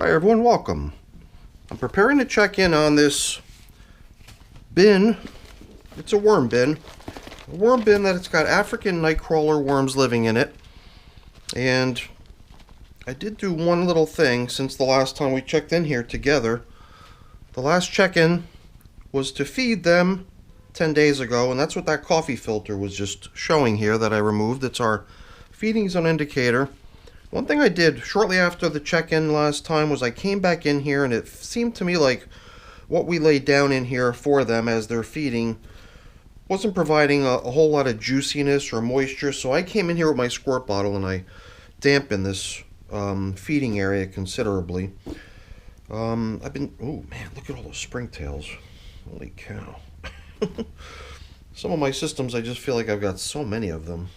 Hi everyone, welcome. I'm preparing to check in on this bin. It's a worm bin. A worm bin that it's got African nightcrawler worms living in it. And I did do one little thing since the last time we checked in here together. The last check-in was to feed them 10 days ago, and that's what that coffee filter was just showing here that I removed. It's our feeding zone indicator. One thing I did shortly after the check-in last time was I came back in here, and it seemed to me like what we laid down in here for them as they're feeding wasn't providing a whole lot of juiciness or moisture, so I came in here with my squirt bottle and I dampened this feeding area considerably. Oh man, look at all those springtails. Holy cow. Some of my systems, I just feel like I've got so many of them.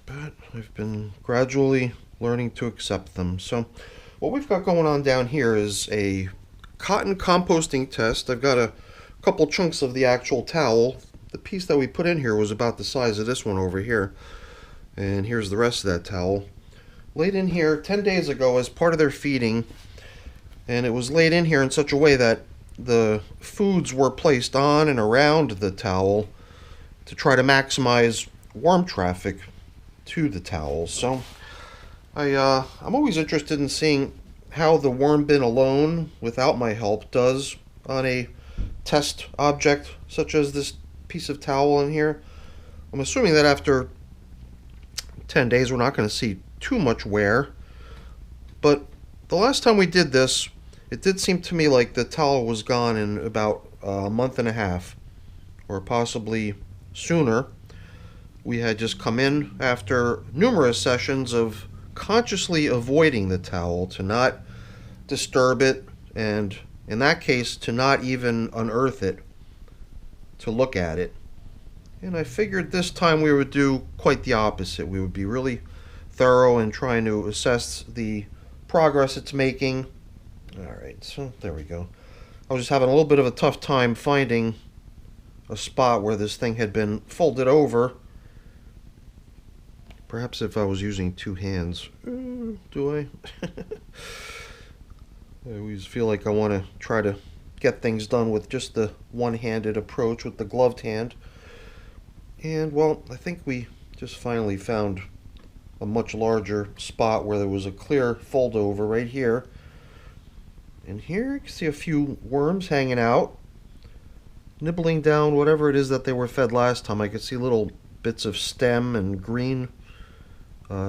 But I've been gradually learning to accept them. So what we've got going on down here is a cotton composting test. I've got a couple chunks of the actual towel. The piece that we put in here was about the size of this one over here. And here's the rest of that towel. Laid in here 10 days ago as part of their feeding. And it was laid in here in such a way that the foods were placed on and around the towel to try to maximize worm traffic to the towel. So I'm always interested in seeing how the worm bin alone, without my help, does on a test object such as this piece of towel in here. I'm assuming that after 10 days we're not going to see too much wear, but the last time we did this, it did seem to me like the towel was gone in about a month and a half, or possibly sooner. We had just come in after numerous sessions of consciously avoiding the towel to not disturb it, and in that case to not even unearth it, to look at it. And I figured this time we would do quite the opposite. We would be really thorough in trying to assess the progress it's making. Alright, so there we go. I was just having a little bit of a tough time finding a spot where this thing had been folded over. Perhaps if I was using two hands. Do I? I always feel like I want to try to get things done with just the one-handed approach with the gloved hand. And, well, I think we just finally found a much larger spot where there was a clear fold over right here. And here you can see a few worms hanging out, nibbling down whatever it is that they were fed last time. I could see little bits of stem and green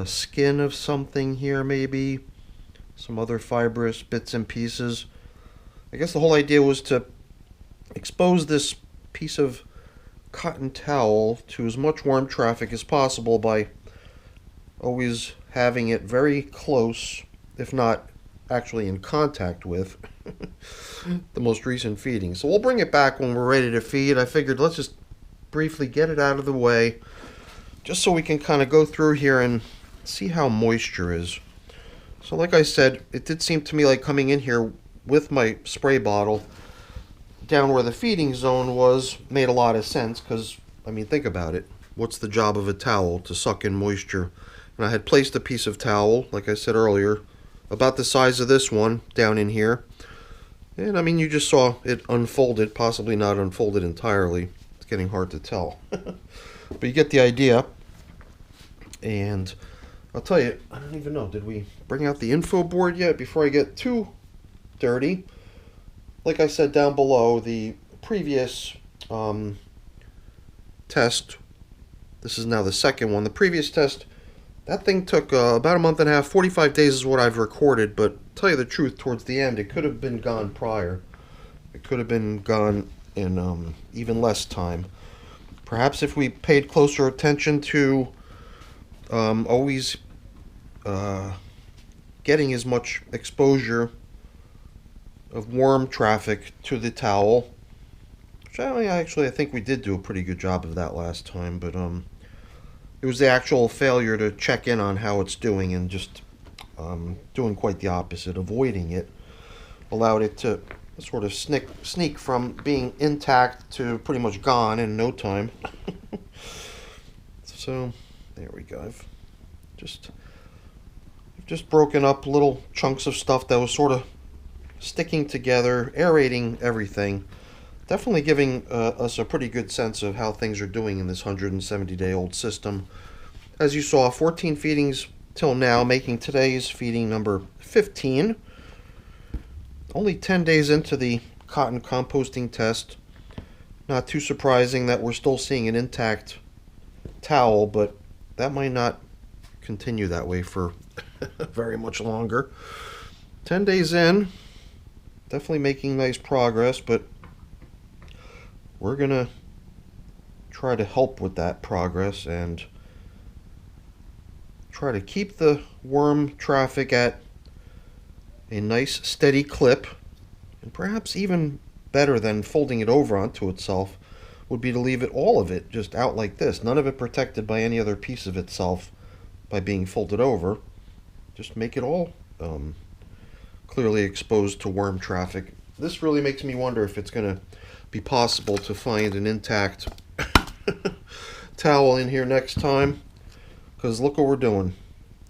skin of something here, maybe some other fibrous bits and pieces. I guess the whole idea was to expose this piece of cotton towel to as much worm traffic as possible by always having it very close, if not actually in contact with the most recent feeding. So we'll bring it back when we're ready to feed. I figured let's just briefly get it out of the way just so we can kind of go through here and see how moisture is. So like I said, it did seem to me like coming in here with my spray bottle down where the feeding zone was made a lot of sense, because, I mean, think about it. What's the job of a towel? To suck in moisture. And I had placed a piece of towel, like I said earlier, about the size of this one down in here. And I mean, you just saw it unfolded, possibly not unfolded entirely. It's getting hard to tell. But you get the idea. And I'll tell you, I don't even know, did we bring out the info board yet before I get too dirty? Like I said down below, the previous test, this is now the second one. The previous test, that thing took about a month and a half. 45 days is what I've recorded, but to tell you the truth, towards the end, it could have been gone prior. It could have been gone in even less time. Perhaps if we paid closer attention to always getting as much exposure of worm traffic to the towel, which I think we did do a pretty good job of that last time, but it was the actual failure to check in on how it's doing and just doing quite the opposite, avoiding it, allowed it to sort of sneak from being intact to pretty much gone in no time. So there we go. I've just broken up little chunks of stuff that was sort of sticking together, aerating everything. Definitely giving us a pretty good sense of how things are doing in this 170-day-old system. As you saw, 14 feedings till now, making today's feeding number 15. Only 10 days into the cotton composting test. Not too surprising that we're still seeing an intact towel, but that might not continue that way for very much longer. 10 days in, definitely making nice progress, but we're gonna try to help with that progress and try to keep the worm traffic at a nice steady clip. And perhaps even better than folding it over onto itself would be to leave it, all of it, just out like this. None of it protected by any other piece of itself by being folded over. Just make it all clearly exposed to worm traffic. This really makes me wonder if it's going to be possible to find an intact towel in here next time. Because look what we're doing.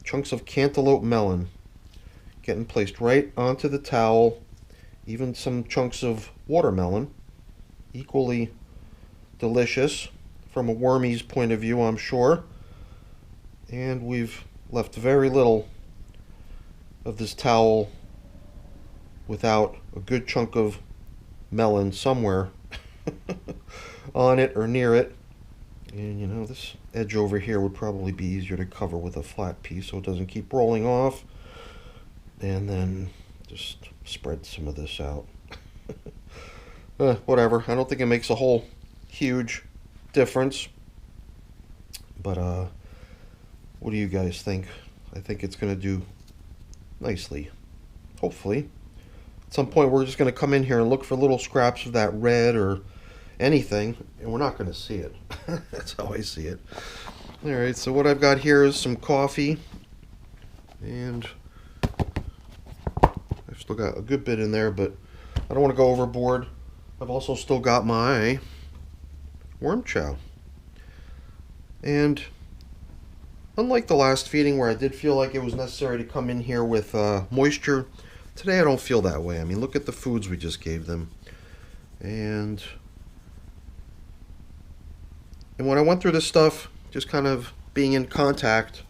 Chunks of cantaloupe melon getting placed right onto the towel. Even some chunks of watermelon. Equally delicious from a wormy's point of view, I'm sure. And we've left very little of this towel without a good chunk of melon somewhere on it or near it. And you know, this edge over here would probably be easier to cover with a flat piece so it doesn't keep rolling off. And then just spread some of this out. Whatever, I don't think it makes a whole huge difference. But what do you guys think? I think it's going to do nicely. Hopefully. At some point we're just going to come in here and look for little scraps of that red or anything, and we're not going to see it. That's how I see it. Alright, so what I've got here is some coffee, and I've still got a good bit in there, but I don't want to go overboard. I've also still got my worm chow. And unlike the last feeding where I did feel like it was necessary to come in here with moisture, today I don't feel that way. I mean, look at the foods we just gave them. And when I went through this stuff, just kind of being in contact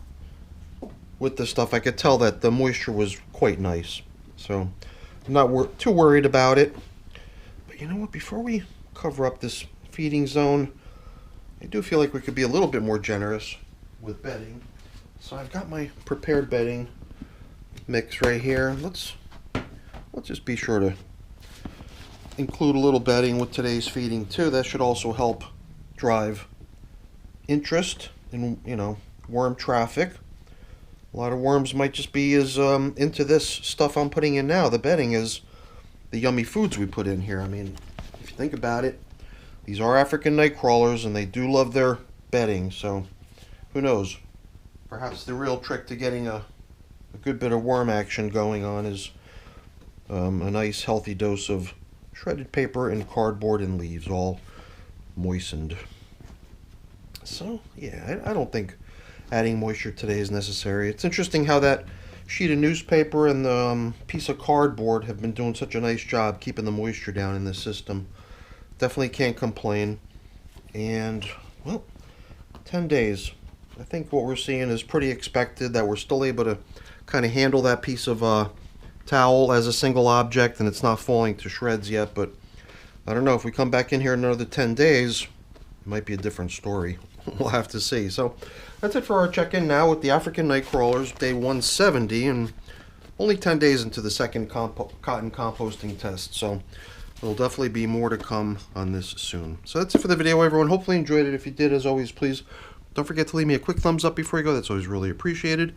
with this stuff, I could tell that the moisture was quite nice. So I'm not too worried about it. But you know what? Before we cover up this feeding zone, I do feel like we could be a little bit more generous with bedding. So I've got my prepared bedding mix right here. Let's just be sure to include a little bedding with today's feeding too. That should also help drive interest in, you know, worm traffic. A lot of worms might just be as into this stuff I'm putting in now, the bedding, is the yummy foods we put in here. I mean, if you think about it, these are African night crawlers and they do love their bedding, so who knows? Perhaps the real trick to getting a good bit of worm action going on is a nice healthy dose of shredded paper and cardboard and leaves, all moistened. So yeah, I don't think adding moisture today is necessary. It's interesting how that sheet of newspaper and the piece of cardboard have been doing such a nice job keeping the moisture down in this system. Definitely can't complain. And well, 10 days. I think what we're seeing is pretty expected, that we're still able to kind of handle that piece of towel as a single object and it's not falling to shreds yet. But I don't know, if we come back in here another 10 days, it might be a different story. We'll have to see. So that's it for our check-in now with the African night crawlers, day 170, and only 10 days into the second cotton composting test. So there'll definitely be more to come on this soon. So that's it for the video, everyone. Hopefully you enjoyed it. If you did, as always, please don't forget to leave me a quick thumbs up before you go. That's always really appreciated.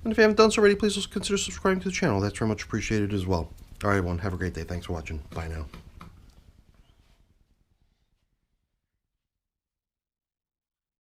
And if you haven't done so already, please also consider subscribing to the channel. That's very much appreciated as well. All right, everyone. Have a great day. Thanks for watching. Bye now.